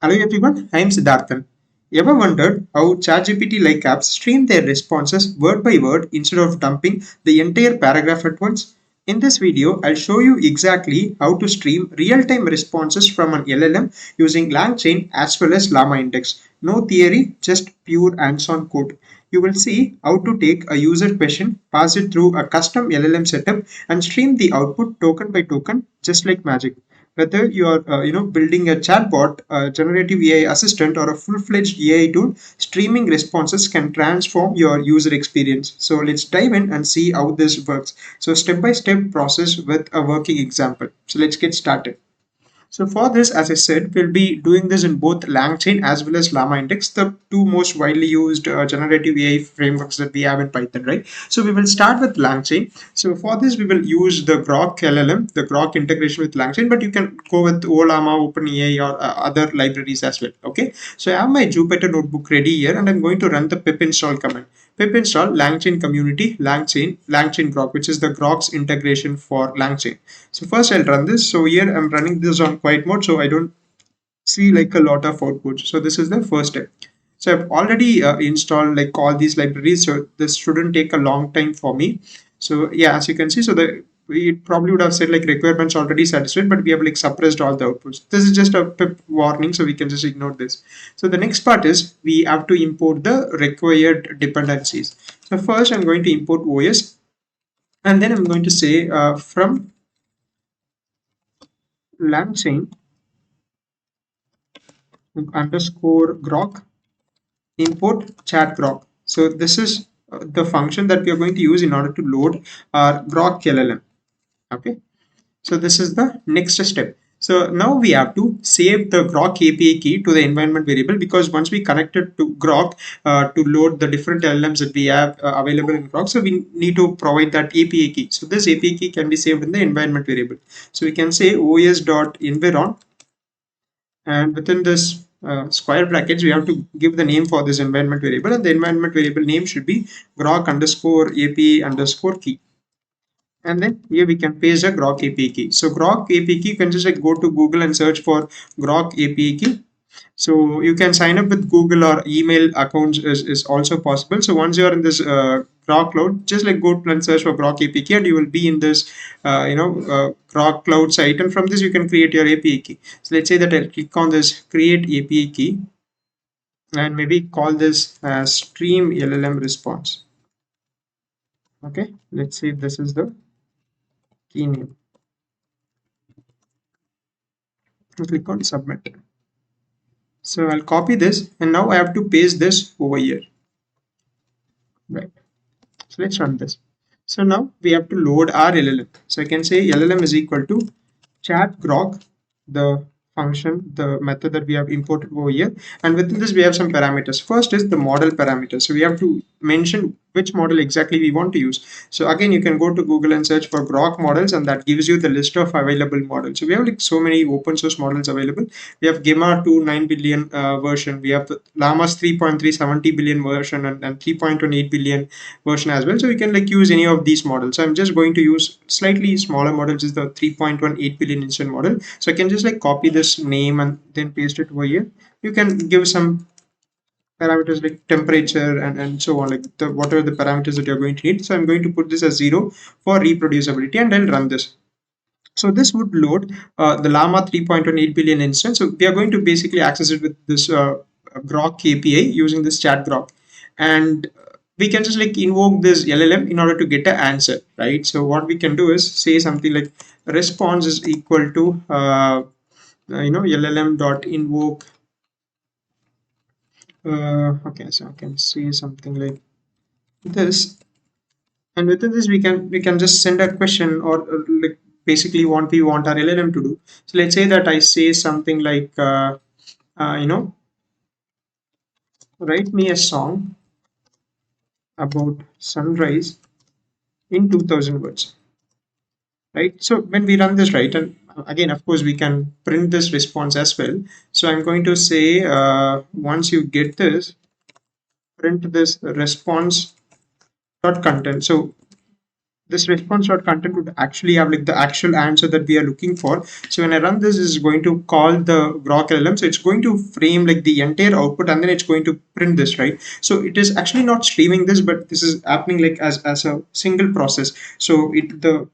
Hello everyone, I am Siddharthan. Ever wondered how ChatGPT-like apps stream their responses word by word instead of dumping the entire paragraph at once? In this video, I'll show you exactly how to stream real-time responses from an LLM using LangChain as well as LlamaIndex. No theory, just pure hands-on code. You will see how to take a user question, pass it through a custom LLM setup, and stream the output token by token, just like magic. Whether you are building a chatbot, a generative AI assistant, or a full-fledged AI tool, streaming responses can transform your user experience. So let's dive in and see how this works. So step by step process with a working example. So let's get started. So for this, as I said, we'll be doing this in both LangChain as well as LlamaIndex, the two most widely used generative AI frameworks that we have in Python, right? So we will start with LangChain. So for this, we will use the Grok LLM, the Grok integration with LangChain, but you can go with OLama, OpenAI, or other libraries as well. Okay. So I have my Jupyter notebook ready here, and I'm going to run the pip install command. Pip install LangChain community, LangChain Grok, which is the Grok's integration for LangChain. So first I'll run this. So here I'm running this on quiet mode, so I don't see like a lot of output. So this is the first step. So I've already installed like all these libraries, so this shouldn't take a long time for me. So yeah, as you can see, so the we probably would have said like requirements already satisfied, but we have like suppressed all the outputs. This is just a pip warning, so we can just ignore this. So the next part is we have to import the required dependencies. So first I'm going to import OS, and then I'm going to say from LangChain underscore grok import chat grok. So this is the function that we are going to use in order to load our grok LLM. Okay. So this is the next step. So now we have to save the grok API key to the environment variable, because once we connect it to grok to load the different LLMs that we have available in grok, so we need to provide that API key. So this API key can be saved in the environment variable. So we can say os.environ, and within this square brackets we have to give the name for this environment variable, and the environment variable name should be grok underscore API underscore key. And then here we can paste a grok API key. So grok API key, you can just like go to Google and search for grok API key. So you can sign up with Google or email accounts is also possible. So once you're in this Grok Cloud, just like go and search for Grok API, and you will be in this Grok Cloud site, and from this you can create your API key. So let's say that I'll click on this create API key, and maybe call this stream LLM response. Okay, let's see if this is the key name. I'll click on submit. So I'll copy this, and now I have to paste this over here. Right. So let's run this. So now we have to load our LLM. So I can say LLM is equal to chat grok, the function, the method that we have imported over here. And within this, we have some parameters. First is the model parameter. So we have to mention which model exactly we want to use. So again, you can go to Google and search for grok models, and that gives you the list of available models. So we have like so many open source models available. We have Gemma 2.9 billion version. We have Llamas 3.3 70 billion version, and 3.18 billion version as well. So you can like use any of these models. So I'm just going to use slightly smaller models, is the 3.18 billion instant model. So I can just like copy this name and then paste it over here. You can give some parameters like temperature and so on, like whatever the parameters that you're going to need. So I'm going to put this as 0 for reproducibility, and I'll run this. So this would load the llama 3.18 billion instance. So we are going to basically access it with this grok API using this chat grok, and we can just like invoke this LLM in order to get an answer, right? So what we can do is say something like response is equal to LLM dot invoke. Okay, so I can say something like this, and within this we can just send a question, or like basically what we want our LLM to do. So let's say that I say something like write me a song about sunrise in 2000 words, right? So when we run this, right, and again of course we can print this response as well. So I'm going to say once you get this, print this response dot content. So this response dot content would actually have like the actual answer that we are looking for. So when I run this, is going to call the Grok LLM. So it's going to frame like the entire output, and then it's going to print this, right? So it is actually not streaming this, but this is happening like as a single process. So the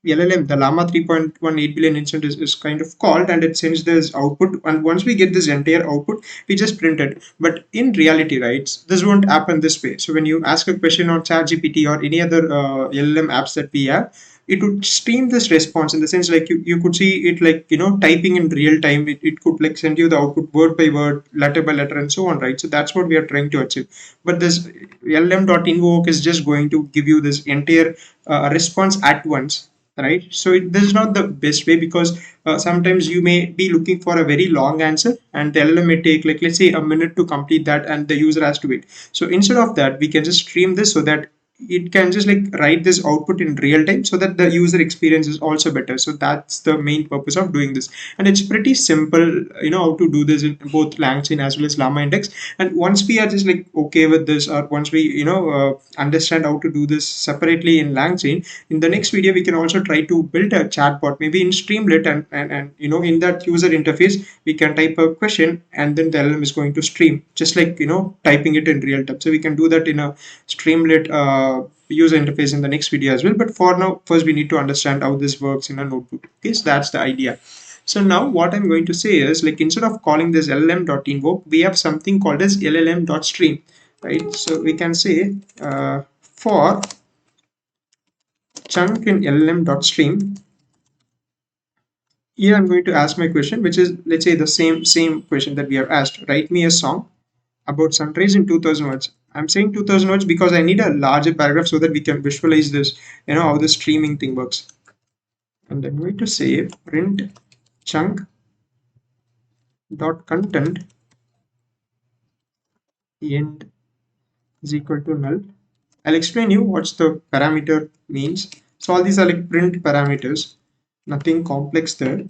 LLM, the Llama 3.18 billion instance is kind of called, and it sends this output. And once we get this entire output, we just print it. But in reality, right, this won't happen this way. So when you ask a question on ChatGPT or any other LLM apps that we have, it would stream this response in the sense like you could see it like typing in real time. It could like send you the output word by word, letter by letter, and so on, right? So that's what we are trying to achieve. But this LLM.invoke is just going to give you this entire response at once, right? So this is not the best way, because sometimes you may be looking for a very long answer, and the LLM may take like, let's say, a minute to complete that, and the user has to wait. So instead of that, we can just stream this so that it can just like write this output in real time, so that the user experience is also better. So that's the main purpose of doing this, and it's pretty simple, how to do this in both LangChain as well as LlamaIndex. And once we are just like okay with this, or once we understand how to do this separately in LangChain, in the next video we can also try to build a chatbot, maybe in Streamlit, and in that user interface we can type a question, and then the LLM is going to stream, just like typing it in real time. So we can do that in a Streamlit user interface in the next video as well. But for now, first we need to understand how this works in a notebook. Okay, so that's the idea. So now what I'm going to say is, like, instead of calling this LLM.invoke, we have something called as LLM.stream, right? So we can say for chunk in LLM.stream. Here I'm going to ask my question, which is, let's say, the same question that we have asked. Write me a song about sunrise in 2000 words. I'm saying 2000 words because I need a larger paragraph so that we can visualize this, how the streaming thing works. And I'm going to say print chunk dot content end is equal to null. I'll explain you what's the parameter means. So all these are like print parameters, nothing complex there.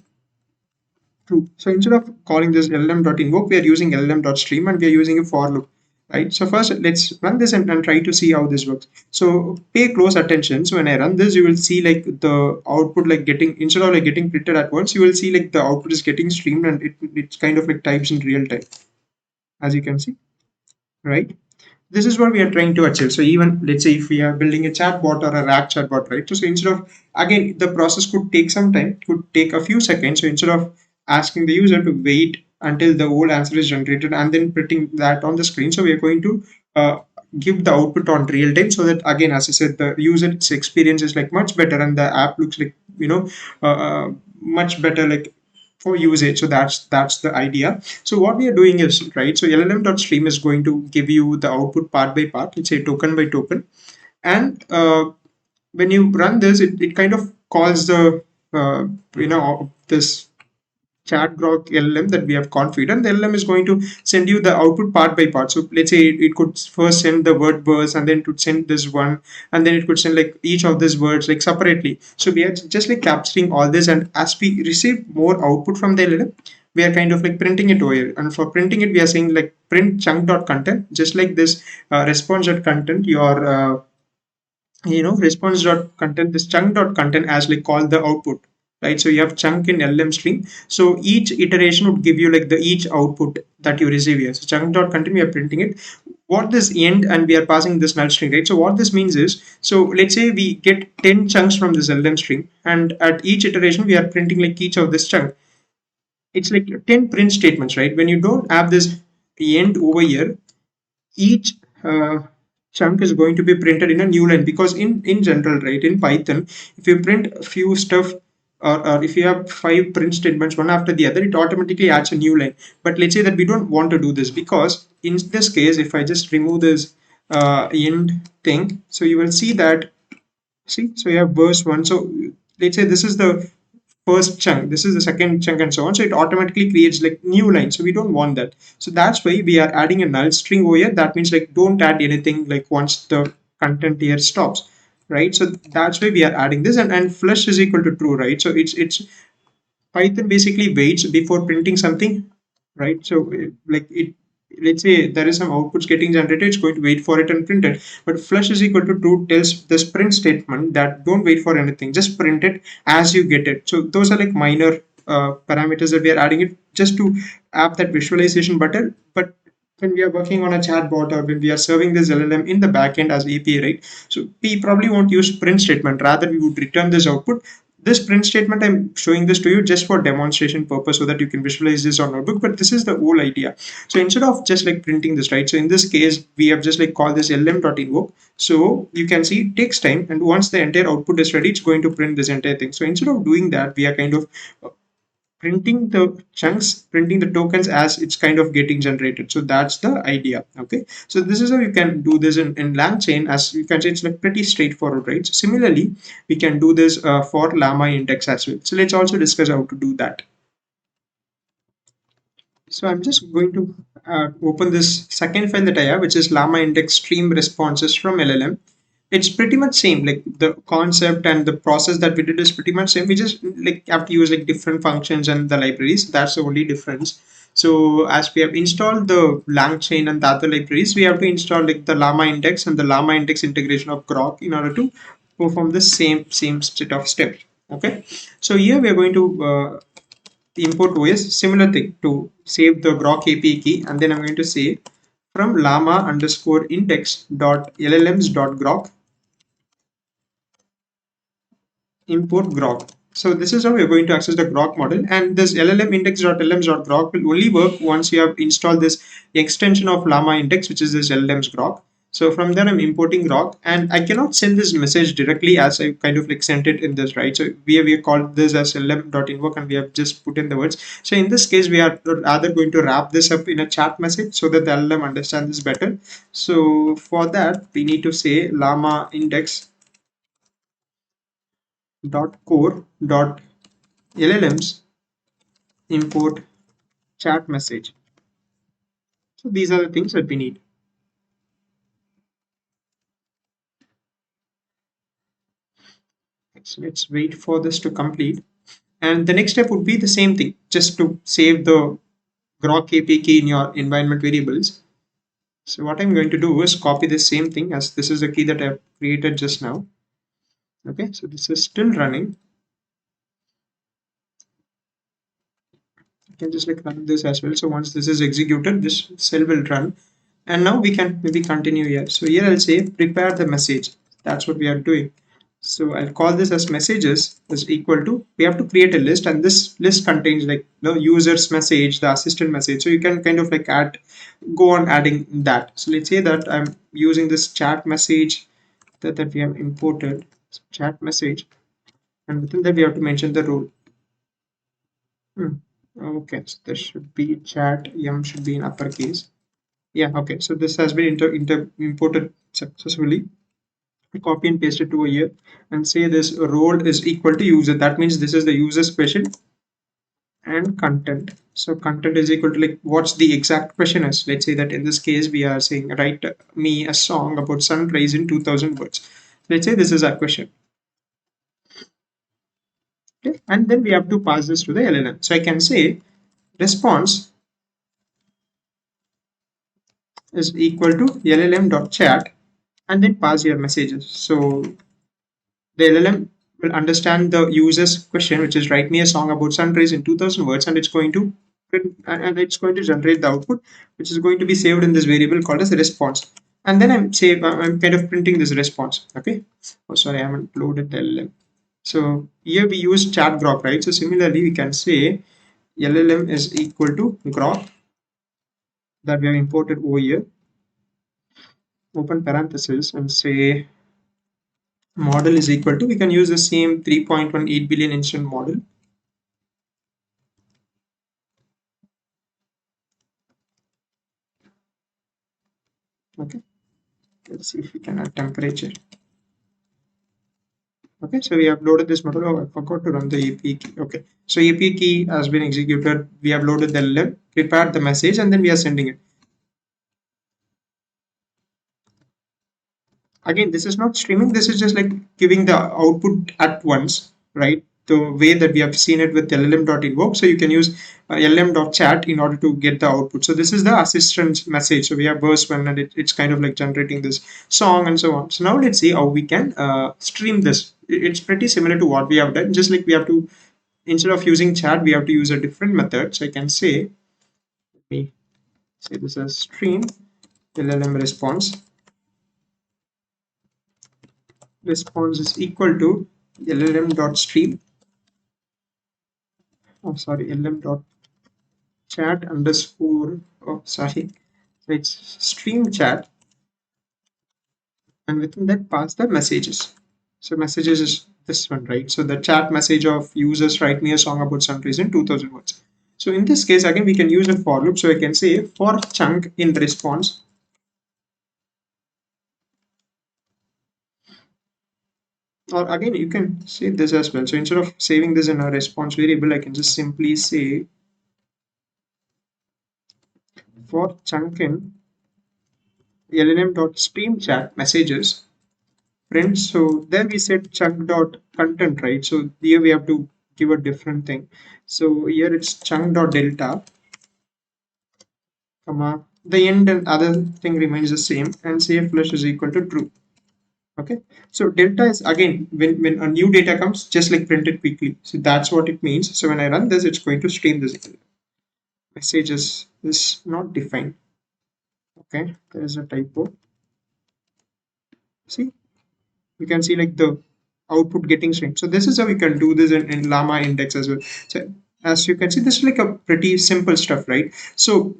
True. So instead of calling this LLM.invoke, we are using LLM.stream, and we are using a for loop, right? So first, let's run this and try to see how this works. So pay close attention. So when I run this, you will see like the output like getting, instead of like getting printed at once, you will see like the output is getting streamed, and it's kind of like types in real time, as you can see, right? This is what we are trying to achieve. So even let's say if we are building a chatbot or a RAG chatbot, right? So instead of, again, the process could take some time, could take a few seconds. So instead of asking the user to wait until the whole answer is generated and then printing that on the screen, so we are going to uh, give the output on real time, so that, again, as I said, the user's experience is like much better, and the app looks like much better, like for usage. So that's the idea. So what we are doing is, right, so LLM.stream is going to give you the output part by part, let's say token by token. And when you run this, it kind of calls the this chat grok LLM that we have configured, and the LLM is going to send you the output part by part. So let's say it could first send the word burst, and then it would send this one, and then it could send like each of these words like separately. So we are just like capturing all this, and as we receive more output from the LLM, we are kind of like printing it over here. And for printing it, we are saying like print chunk.content, just like this response.content, your response.content, this chunk.content as like call the output, right? So you have chunk in LM string. So each iteration would give you like the each output that you receive here. So chunk.content, we are printing it. What this end, and we are passing this null string, right? So what this means is, so let's say we get 10 chunks from this LM string, and at each iteration we are printing like each of this chunk. It's like 10 print statements, right? When you don't have this end over here, each chunk is going to be printed in a new line, because in general, right, in Python, if you print a few stuff, or if you have 5 print statements one after the other, it automatically adds a new line. But let's say that we don't want to do this, because in this case, if I just remove this end thing, so you will see that, see, so you have verse 1. So let's say this is the first chunk, this is the second chunk, and so on. So it automatically creates like new lines, so we don't want that. So that's why we are adding a null string over here. That means like don't add anything like once the content here stops, right? So that's why we are adding this, and flush is equal to true, right? So it's Python basically waits before printing something, right? So like it let's say there is some outputs getting generated, it's going to wait for it and print it. But flush is equal to true tells this print statement that don't wait for anything, just print it as you get it. So those are like minor parameters that we are adding it just to app that visualization better. But when we are working on a chatbot or when we are serving this LLM in the backend as API, right? So we probably won't use print statement. Rather, we would return this output. This print statement, I'm showing this to you just for demonstration purpose so that you can visualize this on notebook. But this is the whole idea. So instead of just like printing this, right? So in this case, we have just like called this lm.invoke. So you can see it takes time, and once the entire output is ready, it's going to print this entire thing. So instead of doing that, we are kind of printing the chunks, printing the tokens as it's kind of getting generated. So that's the idea. Okay, so this is how you can do this in LangChain. As you can see, it's like pretty straightforward, right? So similarly, we can do this for LlamaIndex as well. So let's also discuss how to do that. So I'm just going to open this second file that I have, which is LlamaIndex stream responses from LLM. It's pretty much same, like the concept and the process that we did is pretty much same. We just like have to use like different functions and the libraries. That's the only difference. So as we have installed the LangChain and the other libraries, we have to install like the LlamaIndex and the LlamaIndex integration of Grok in order to perform the same set of steps. Okay, so here we are going to import OS, similar thing to save the Grok API key, and then I'm going to say from llama underscore index dot llms dot grok import Grok. So this is how we're going to access the Grok model, and this LLM index.llms.grok will only work once you have installed this extension of Llama Index, which is this LLM's Grok. So from there, I'm importing Grok, and I cannot send this message directly as I kind of like sent it in this, right? So we have called this as LLM.invoke, and we have just put in the words. So in this case, we are rather going to wrap this up in a chat message so that the LLM understands this better. So for that, we need to say Llama Index dot core dot LLMs import chat message. So these are the things that we need. So let's wait for this to complete. And the next step would be the same thing, just to save the Grok API key in your environment variables. So what I'm going to do is copy the same thing, as this is the key that I've created just now. Okay, so this is still running. You can just like run this as well. So once this is executed, this cell will run. And now we can maybe continue here. So here I'll say prepare the message. That's what we are doing. So I'll call this as messages is equal to, we have to create a list, and this list contains like the user's message, the assistant message. So you can kind of like go on adding that. So let's say that I'm using this chat message that we have imported, chat message, and within that we have to mention the role. Okay, so there should be chat, should be in uppercase. Yeah, okay. So this has been imported successfully. Copy and paste it to here and say this role is equal to user. That means this is the user's question, and content. So content is equal to like what's the exact question is. Let's say that in this case we are saying write me a song about sunrise in 2000 words. Let's say this is our question. Okay, and then we have to pass this to the LLM. So I can say response is equal to llm.chat and then pass your messages. So the LLM will understand the user's question, which is write me a song about sunrise in 2000 words, and it's going to it's going to generate the output, which is going to be saved in this variable called as response. And then I'm kind of printing this response. Okay. Oh, sorry, I haven't loaded the LLM. So here we use chat grok, right? So similarly, we can say LLM is equal to grok that we have imported over here. Open parenthesis and say model is equal to, we can use the same 3.18 billion instant model. Okay, let's see if we can add temperature. Okay, so we have loaded this model. Oh, I forgot to run the API key. Okay, so API key has been executed. We have loaded the LLM, prepared the message, and then we are sending it. Again, this is not streaming. This is just like giving the output at once, right? the way that we have seen it with LLM.invoke. So you can use LLM.chat in order to get the output. So this is the assistant message. So we have verse one, and it's kind of like generating this song and so on. So now let's see how we can stream this. It's pretty similar to what we have done. Just like we have to, instead of using chat, we have to use a different method. So I can say, let me say this as stream LLM response is equal to LLM.stream. Oh, sorry, LLM.chat underscore. Oh, sorry. So it's stream chat, and within that pass the messages. So messages is this one, right? So the chat message of users write me a song about sunrise in 2000 words. So in this case, again, we can use a for loop. So I can say for chunk in response, or again, you can say this as well. So instead of saving this in a response variable, I can just simply say for chunk in LLM.stream chat messages print. So then we said chunk dot content, right? So here we have to give a different thing. So here it's chunk dot delta, comma, the end and other thing remains the same, and CF flush is equal to true. Okay, so delta is again when a new data comes, just like print it quickly. So that's what it means. So when I run this, it's going to stream this. Message is not defined. Okay, there is a typo. See, you can see like the output getting streamed. So this is how we can do this in LlamaIndex as well. So as you can see, this is like a pretty simple stuff, right? So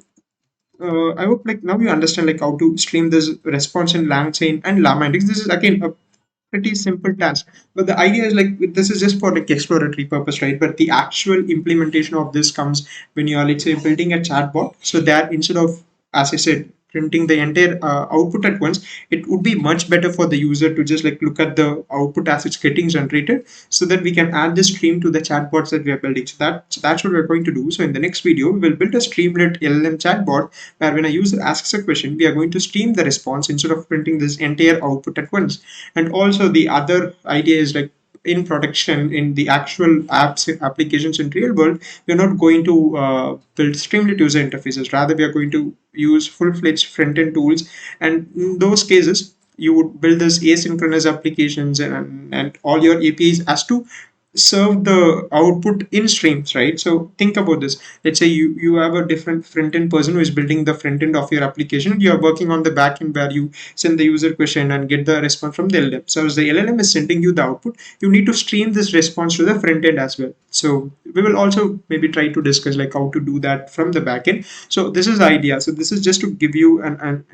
I hope like now you understand like how to stream this response in LangChain and LlamaIndex. This is again a pretty simple task, but the idea is like this is just for like exploratory purpose, right? But the actual implementation of this comes when you are, let's say, building a chatbot. So that instead of, as I said, printing the entire output at once, it would be much better for the user to just like look at the output as it's getting generated, so that we can add the stream to the chatbots that we are building. So that's what we're going to do. So in the next video, we will build a streamlit LLM chatbot where when a user asks a question, we are going to stream the response instead of printing this entire output at once. And also the other idea is like in production, in the actual apps applications in real world, we're not going to build streamlit user interfaces. Rather, we are going to use full-fledged front-end tools, and in those cases you would build this asynchronous applications, and all your APIs as to serve the output in streams, right? So think about this. Let's say you have a different front end person who is building the front end of your application. You are working on the back end where you send the user question and get the response from the LLM. So as the LLM is sending you the output, you need to stream this response to the front end as well. So we will also maybe try to discuss like how to do that from the back end. So this is the idea. So this is just to give you an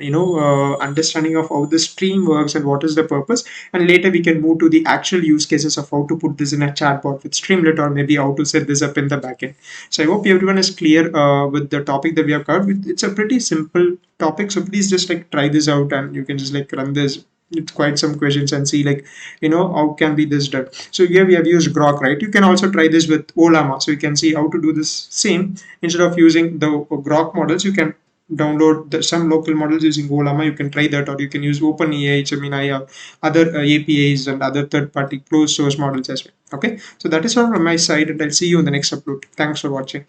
understanding of how the stream works and what is the purpose. And later we can move to the actual use cases of how to put this in a chatbot with Streamlit, or maybe how to set this up in the backend. So I hope everyone is clear with the topic that we have covered. It's a pretty simple topic, so please just like try this out, and you can just like run this with quite some questions and see like how can be this done. So here we have used Grok, right? You can also try this with Olama, so you can see how to do this same. Instead of using the Grok models, you can download some local models using Olama. You can try that, or you can use OpenAI, Gemini, or other APIs and other third-party closed source models as well. Okay, so that is all from my side, and I'll see you in the next upload. Thanks for watching.